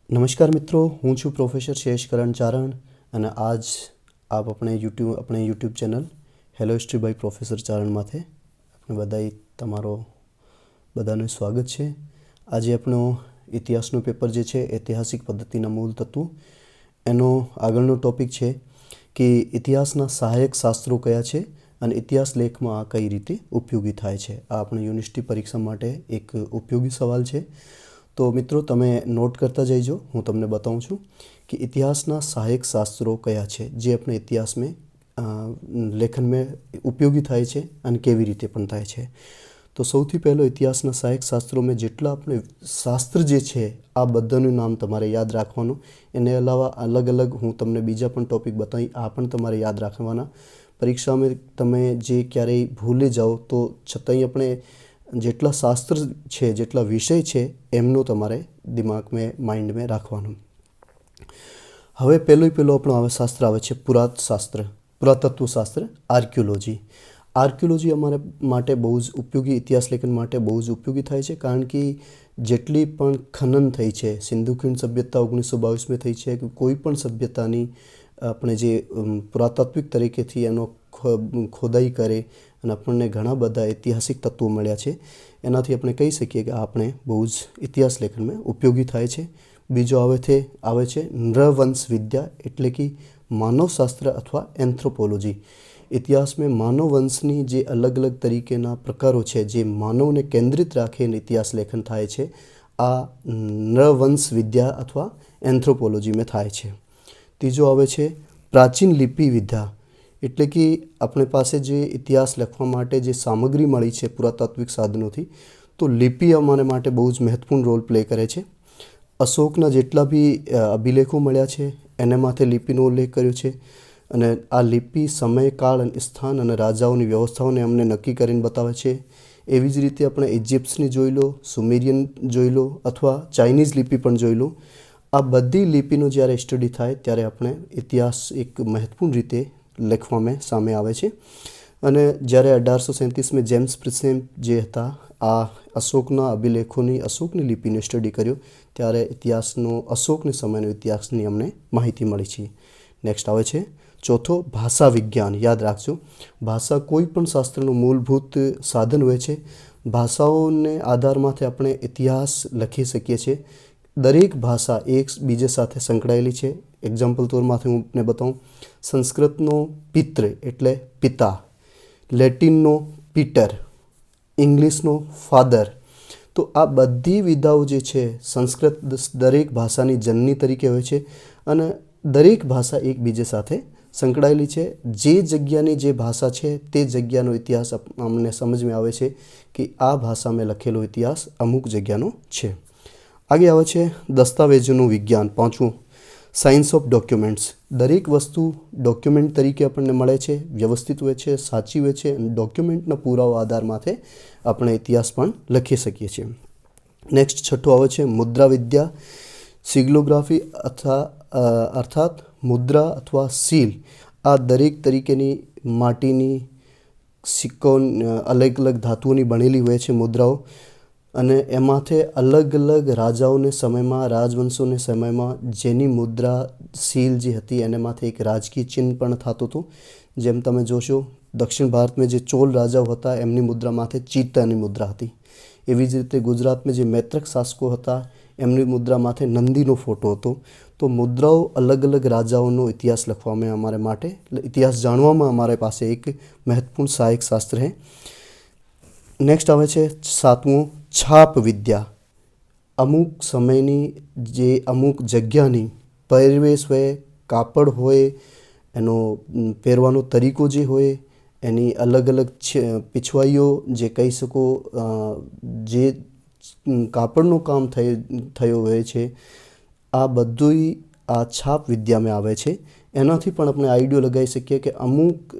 નમસ્કાર મિત્રો, હું છું પ્રોફેસર શેષ કરણ ચારણ અને આજ આપ આપણે YouTube channel hello history by professor Charan માથે આપણે તમારો બધાનું સ્વાગત છે। આજે આપણો ઇતિહાસનું પેપર જે છે ઐતિહાસિક પદ્ધતિના મૂળ તત્વો એનો આગળનો ટોપિક છે કે ઇતિહાસના સહાયક શાસ્ત્રો કયા છે અને ઇતિહાસ લેખમાં આ કઈ રીતે ઉપયોગી થાય છે। આ આપણે યુનિવર્સિટી પરીક્ષા માટે એક ઉપયોગી સવાલ છે। तो मित्रों तमे नोट करता जाइजो। हूँ तमने बताऊँ छूँ कि इतिहासना सहायक शास्त्रों कया छे जे अपने इतिहास में लेखन में उपयोगी थाय छे अने केवी रीते पण थाय छे। तो सौथी पहलो इतिहासना सहायक शास्त्रों में जेटला अपने शास्त्र जे छे आ बधानुं नाम तमारे याद राखवानुं। एने अलावा अलग अलग हूँ तमने बीजा पण टॉपिक बताई आ पण तमारे याद राखवाना। परीक्षा में तमे जे क्यारेय भूली जाओ तो छतांय अपने जेटला शास्त्र है जेटला विषय है एमनो तमारे दिमाग में माइंड में राखवानुं। हवे पहलो आपणो आवे शास्त्र आवे छे पुरातशास्त्र, पुरातत्व शास्त्र, आर्कियोलॉजी। आर्कियोलॉजी अमारे माटे बहु ज उपयोगी, इतिहास लेखन माटे बहु ज उपयोगी थाय छे, कारण कि जेटली पण खनन थई छे, सिंधु खीण सभ्यता 1922 में थई छे कि कोई पण सभ्यतानी अपने जे पुरातात्विक तरीकेथी एनो खोदाई करे अने आपणे घणा बधा ऐतिहासिक तत्वों मळ्या छे। एनाथी आपणे कही सकीए कि आपणे बहु ज इतिहास लेखन में उपयोगी थाय छे। बीजो आवे छे नृवंश विद्या एटले कि मानवशास्त्र अथवा एंथ्रोपोलॉजी। इतिहास में मानव वंशनी जे अलग अलग तरीकेना प्रकारों छे जे मानवने केंद्रित राखीने इतिहास लेखन थाय छे आ नृवंश विद्या अथवा एंथ्रोपोलॉजी में थाय छे। तीजो आवे छे प्राचीन लिपि विद्या एटले कि अपने पासे जे इतिहास लखवा माटे जे सामग्री मळी छे पुरातात्विक साधनोथी, तो लिपि अमारे माटे बहु ज महत्वपूर्ण रोल प्ले करे छे। अशोकना जेटला भी अभिलेखों मळ्या छे एने माथे लिपिनो उल्लेख कर्यो छे अने आ लिपि समय काल अने स्थान अने राजाओनी व्यवस्थाओने अमने नक्की करीने बतावे छे। एवी ज रीते आपणे इजिप्ट्सनी जोई लो, सुमेरियन जोई लो अथवा चाइनीज लिपि पण जोई लो। आ बधी लिपिनो ज्यारे स्टडी थाय त्यारे आपणे इतिहास एक महत्वपूर्ण रीते लखवा में सामे आवे छे। अने ज्यारे 1837 में जेम्स प्रिसेम जे हता आ अशोकना अभिलेखोनी अशोकनी लिपिने स्टडी कर्यो त्यारे इतिहासनो अशोकनी समयनो इतिहासनी अमने माहिती मळी छे। नेक्स्ट आवे छे चौथो भाषा विज्ञान। याद राखजो, भाषा कोई पण शास्त्रनो मूलभूत साधन होय छे। भाषाओने आधारमांथी आपणे इतिहास लखी सकीए छीए। दरेक भाषा एक बीजे साथे संकळायेली छे। एक्जाम्पल तौर माथे हूँ आपने बताऊँ, संस्कृतनो पितृ एटले पिता, लेटिननो पीटर, इंग्लिशनो फादर। तो आ बधी विधाओ जे छे संस्कृत दरेक भाषानी जननी तरीके होय छे अने दरेक भाषा एक बीजे साथे संकळायेली छे। जे जग्यानी जे भाषा छे ते जग्यानो इतिहास अमने समझ में आवे छे कि आ भाषा में लखेलो इतिहास अमुक जग्यानो छे। आगे आवे छे दस्तावेजोनुं विज्ञान। पांचमुं साइंस ऑफ डॉक्यूमेंट्स। दरेक वस्तु डॉक्यूमेंट तरीके आपने मळे छे, व्यवस्थित होय छे, साची होय छे अने डॉक्यूमेंटना पुरावा आधार माथे आपणे इतिहास पण लखी सकीए छीए। नेक्स्ट छठो आवे छे मुद्रा विद्या, सिग्लोग्राफी अर्थात मुद्रा अथवा सील। आ दरेक तरीकेनी माटीनी सिक्को अलग अलग धातुओनी बनेली होय छे मुद्राओ अने एमांथे अलग अलग राजाओने समयमां, राजवंशोने समयमां जेनी मुद्रा सील जे हती एने माथे एक राजकीय चिन्ह पण थतो हतो। जेम तमे जोशो दक्षिण भारत में जे चोल राजाओ हता एमनी मुद्रा माथे चीतानी मुद्रा हती। एवी ज रीते गुजरात में जे मैत्रक शासको हता एमनी मुद्रा माथे नंदीनो फोटो हतो। तो मुद्राओ अलग अलग राजाओनो इतिहास लखवामां अमारे माटे, इतिहास जाणवामां अमारे पासे एक महत्वपूर्ण सहायक शास्त्र है। नेक्स्ट आवे छे सातमो छाप विद्या। अमुक समयनी जे अमुक जग्यानी पहिरवेश होय, कापड़ होय, एनो પહેરવાનો तरीको जे होय, एनी अलग अलग पीछवाईओ जे कही सको जे कापड़नो काम थयो होय छे आ बधुंय आ छाप विद्या में आवे छे। एनाथी पण आपणे आइडियो लगाई सकीए कि अमुक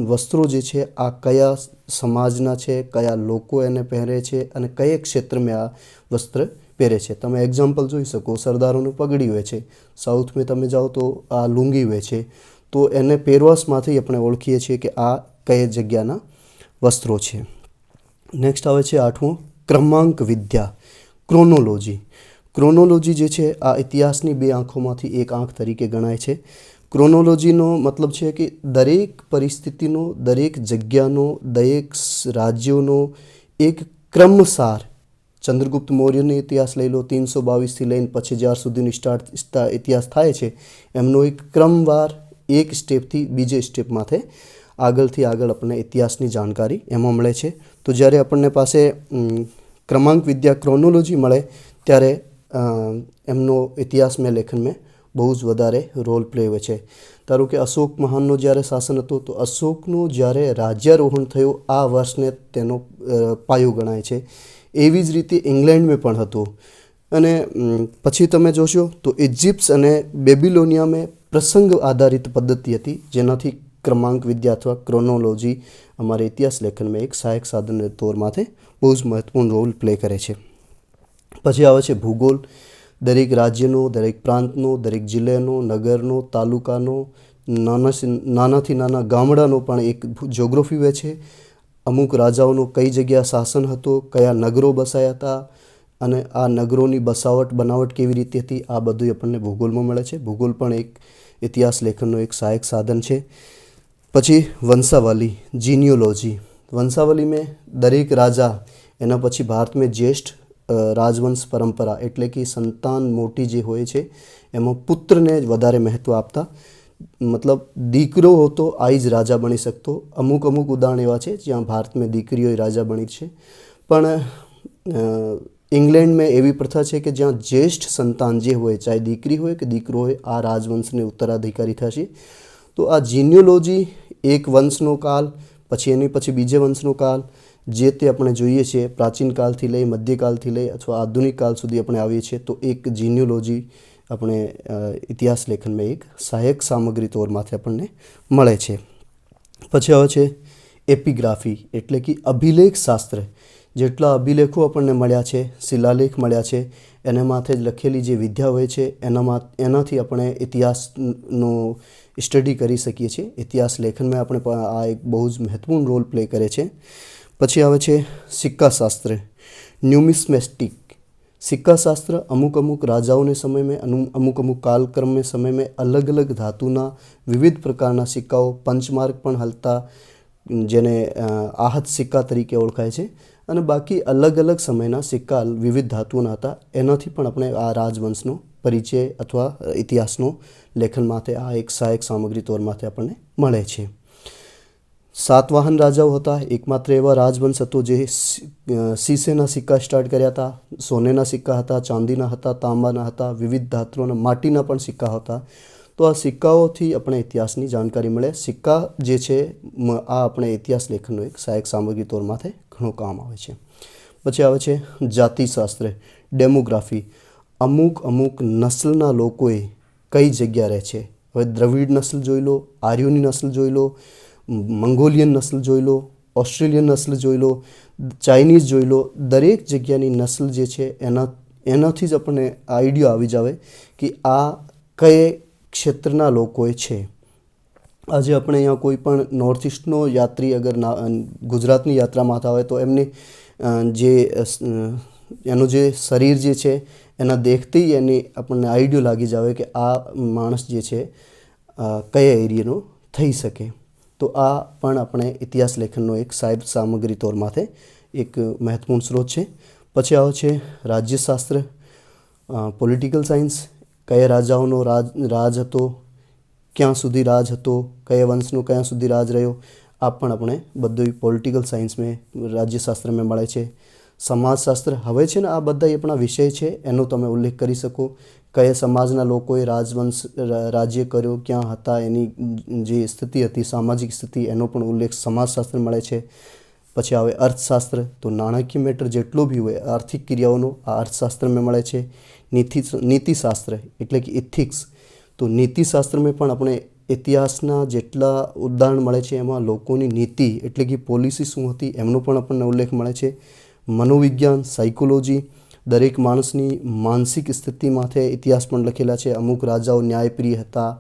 वस्त्रों जे छे आ कया समाजना छे, कया लोको एने पहेरे छे अने कये क्षेत्र में आ वस्त्र पहेरे छे। तमे एक्जाम्पल जोई सको, सरदारोनी पगड़ी होय छे, साउथ में तमे जाओ तो आ लुंगी होय छे। तो एने પહેરવાશમાંથી આપણે ઓળખીએ છીએ કે આ કઈ જગ્યાના વસ્ત્રો છે। નેક્સ્ટ આવે છે આઠમું ક્રમાંક વિદ્યા, ક્રોનોલોજી। ક્રોનોલોજી જે છે આ ઇતિહાસની બે આંખોમાંથી એક આંખ તરીકે ગણાય છે. ક્રોનોલોજીનો મતલબ છે કે દરેક પરિસ્થિતિનો, દરેક જગ્યાનો, દરેક રાજ્યોનો એક ક્રમસાર, ચંદ્રગુપ્ત મૌર્યનો ઇતિહાસ લઈ લો, 322થી લઈને પછી જ્યાર સુધીનો ઇતિહાસ થાય છે, એમનો એક ક્રમવાર એક સ્ટેપથી બીજે સ્ટેપમાંથી આગળથી આગળ આપણને ઇતિહાસની જાણકારી એમાં મળે છે. તો જ્યારે આપણને પાસે ક્રમાંક વિદ્યા ક્રોનોલોજી મળે ત્યારે એમનો ઇતિહાસ મેં લેખન મેં બહુ જ વધારે રોલ પ્લે હોય છે. ધારો કે અશોક મહાનનો જ્યારે શાસન હતું તો અશોકનું જ્યારે રાજ્યારોહણ થયું આ વર્ષને તેનો પાયો ગણાય છે. એવી જ રીતે ઇંગ્લેન્ડમાં પણ હતું. અને પછી તમે જોશો તો ઇજિપ્ત અને બેબિલોનિયામાં પ્રસંગ આધારિત પદ્ધતિ હતી, જેનાથી ક્રમાંક વિદ્યા અથવા ક્રોનોલોજી અમારે ઇતિહાસ લેખનમાં એક સહાયક સાધન તોરમાંથી બહુ જ મહત્વપૂર્ણ રોલ પ્લે કરે છે. પછી આવે છે ભૂગોળ. દરેક રાજ્યનો, દરેક પ્રાંતનો, દરેક જિલ્લાનો, નગરનો, તાલુકાનો, નાનાથી નાના ગામડાનો પણ એક જ્યોગ્રાફી હોય છે. અમુક રાજાઓનો કઈ જગ્યા શાસન હતો, કયા નગરો બસાયા હતા અને આ નગરોની બનાવટ કેવી રીતે હતી, આ બધું આપણને ભૂગોળમાં મળે છે. ભૂગોળ પણ એક ઇતિહાસ લેખનનો એક સહાયક સાધન છે. પછી વંશાવલી, જીનિયોલોજી. વંશાવલીમાં દરેક રાજા, એના પછી ભારતમાં જ્યેષ્ઠ રાજવંશ પરંપરા એટલે કે સંતાન મોટી જે હોય છે એમાં પુત્રને જ વધારે મહત્ત્વ આપતા. મતલબ દીકરો હોતો આ જ રાજા બની શકતો. અમુક ઉદાહરણ એવા છે જ્યાં ભારતમાં દીકરીઓ રાજા બની છે. પણ ઇંગ્લેન્ડમાં એવી પ્રથા છે કે જ્યાં જ્યેષ્ઠ સંતાન જે હોય, ચાહે દીકરી હોય કે દીકરો હોય, આ રાજવંશને ઉત્તરાધિકારી થશે. તો આ જીનિયોલોજી એક વંશનો કાલ, પછી એની પછી બીજે વંશનો કાલ, જે તે આપણે જોઈએ છીએ પ્રાચીન કાળથી લઈ, મધ્યકાલથી લઈ અથવા આધુનિક કાળ સુધી આપણે આવીએ છીએ. તો એક જીનિયોલોજી આપણે ઇતિહાસ લેખનમાં એક સહાયક સામગ્રી તોરમાંથી આપણને મળે છે. પછી આવે છે એપિગ્રાફી એટલે કે અભિલેખ શાસ્ત્ર. જેટલા અભિલેખો આપણને મળ્યા છે, શિલાલેખ મળ્યા છે, એના માથે જ લખેલી જે વિદ્યા હોય છે એનાથી આપણે ઇતિહાસનો સ્ટડી કરી શકીએ છીએ. ઇતિહાસ લેખનમાં આપણે આ એક બહુ જ મહત્વપૂર્ણ રોલ પ્લે કરે છે. પછી આવે છે સિક્કાશાસ્ત્ર, ન્યુમિસ્મેટિક. સિક્કાશાસ્ત્ર અમુક રાજાઓને સમયમાં, અમુક કાલક્રમના સમયમાં અલગ અલગ ધાતુના વિવિધ પ્રકારના સિક્કાઓ, પંચમાર્ક પણ હલતા, જેને આહત સિક્કા તરીકે ઓળખાય છે. અને બાકી અલગ સમયના સિક્કા વિવિધ ધાતુના હતા. એનાથી પણ આપણે આ રાજવંશનો પરિચય અથવા ઇતિહાસનો લેખન માટે આ એક સહાયક સામગ્રી તોરમાંથી આપણને મળે છે. સાતવાહન રાજાઓ હતા. એકમાત્ર એવા રાજવંશ હતો જે શીશેના સિક્કા સ્ટાર્ટ કર્યા હતા. સોનેના સિક્કા હતા, ચાંદીના હતા, તાંબાના હતા, વિવિધ ધાતુઓના, માટીના પણ સિક્કા હતા. તો આ સિક્કાઓથી આપણે ઇતિહાસની જાણકારી મળે. સિક્કા જે છે આ આપણે ઇતિહાસ લેખનનો એક સહાયક સામગ્રી તોરમાંથી ઘણું કામ આવે છે. પછી આવે છે જાતિશાસ્ત્ર, ડેમોગ્રાફી. અમુક નસ્લના લોકોએ કઈ જગ્યા રહે છે. હવે દ્રવિડ નસ્લ જોઈ લો, આર્યોની નસ્લ જોઈ લો, મંગોલિયન નસ્લ જોઈ લો, ઓસ્ટ્રેલિયન નસ્લ જોઈ લો, ચાઇનીઝ જોઈ લો. દરેક જગ્યાની નસ્લ જે છે એનાથી જ આપણને આઈડિયા આવી જાવે કે આ કઈ ક્ષેત્રના લોકોએ છે. આજે આપણે અહીંયા કોઈ પણ નોર્થ ઇસ્ટનો યાત્રી અગર ગુજરાતની યાત્રામાં આવતા હોય તો એમની એનું જે શરીર જે છે એના દેખથી એની આપણને આઈડિયો લાગી જાવે કે આ માણસ જે છે કયા એરિયાનો થઈ શકે. તો આ પણ આપણે ઇતિહાસ લેખનનો એક સહાયક સામગ્રી તોરમાંથી એક મહત્વપૂર્ણ સ્ત્રોત છે. પછી આવે છે રાજ્યશાસ્ત્ર, પોલિટિકલ સાયન્સ. કયા રાજાઓનો રાજ હતો, ક્યાં સુધી રાજ હતો, કયા વંશનો ક્યાં સુધી રાજ રહ્યો, આ પણ આપણે બધું પોલિટિકલ સાયન્સમાં, રાજ્યશાસ્ત્રમાં મળે છે. સમાજશાસ્ત્ર, હવે છે ને આ બધા આપણા વિષય છે એનો તમે ઉલ્લેખ કરી શકો. કયા સમાજના લોકોએ રાજ્ય કર્યો, ક્યાં હતા, એની જે સ્થિતિ હતી, સામાજિક સ્થિતિ, એનો પણ ઉલ્લેખ સમાજશાસ્ત્ર મળે છે. પછી આવે અર્થશાસ્ત્ર. તો નાણાકીય મેટર જેટલો બી હોય આર્થિક ક્રિયાઓનો આ અર્થશાસ્ત્રમાં મળે છે. નીતિશાસ્ત્ર એટલે કે ઇથિક્સ. તો નીતિશાસ્ત્રમાં પણ આપણે ઇતિહાસના જેટલા ઉદાહરણ મળે છે એમાં લોકોની નીતિ એટલે કે પોલિસી શું હતી એમનો પણ આપણને ઉલ્લેખ મળે છે. મનોવિજ્ઞાન, સાયકોલોજી. દરેક માણસની માનસિક સ્થિતિ માથે ઇતિહાસ પણ લખેલા છે. અમુક રાજાઓ ન્યાયપ્રિય હતા,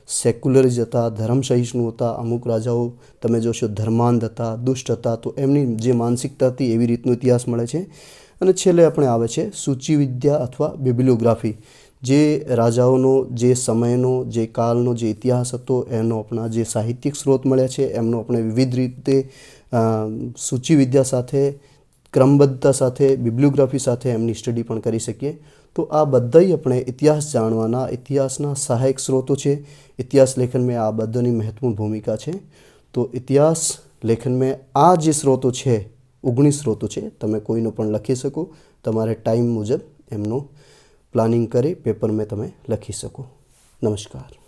સેક્યુલરિસ્ટ હતા, ધર્મસહિષ્ણુ હતા. અમુક રાજાઓ તમે જોશો ધર્માંધ હતા, દુષ્ટ હતા. તો એમની જે માનસિકતા હતી એવી રીતનો ઇતિહાસ મળે છે. અને છેલ્લે આપણે આવે છે સૂચિવિદ્યા અથવા બિબ્લિયોગ્રાફી, જે રાજાઓનો, જે સમયનો, જે કાળનો જે ઇતિહાસ હતો એનો આપણા જે સાહિત્યિક સ્ત્રોત મળ્યા છે એમનો આપણે વિવિધ રીતે સૂચિવિદ્યા સાથે, ક્રમબદ્ધતા સાથે, બિબ્લિયોગ્રાફી સાથે એમની સ્ટડી પણ કરી શકીએ. તો આ બધાય આપણે ઇતિહાસ જાણવાના, ઇતિહાસના સહાયક સ્ત્રોતો છે. ઇતિહાસ લેખન में આ બધાની મહત્વપૂર્ણ ભૂમિકા છે. તો ઇતિહાસ લેખન में આ જે સ્ત્રોતો છે, 19 સ્ત્રોતો છે, તમે કોઈનો પણ લખી શકો. તમારે ટાઈમ મુજબ એમનું પ્લાનિંગ કરી પેપર में તમે લખી શકો. નમસ્કાર.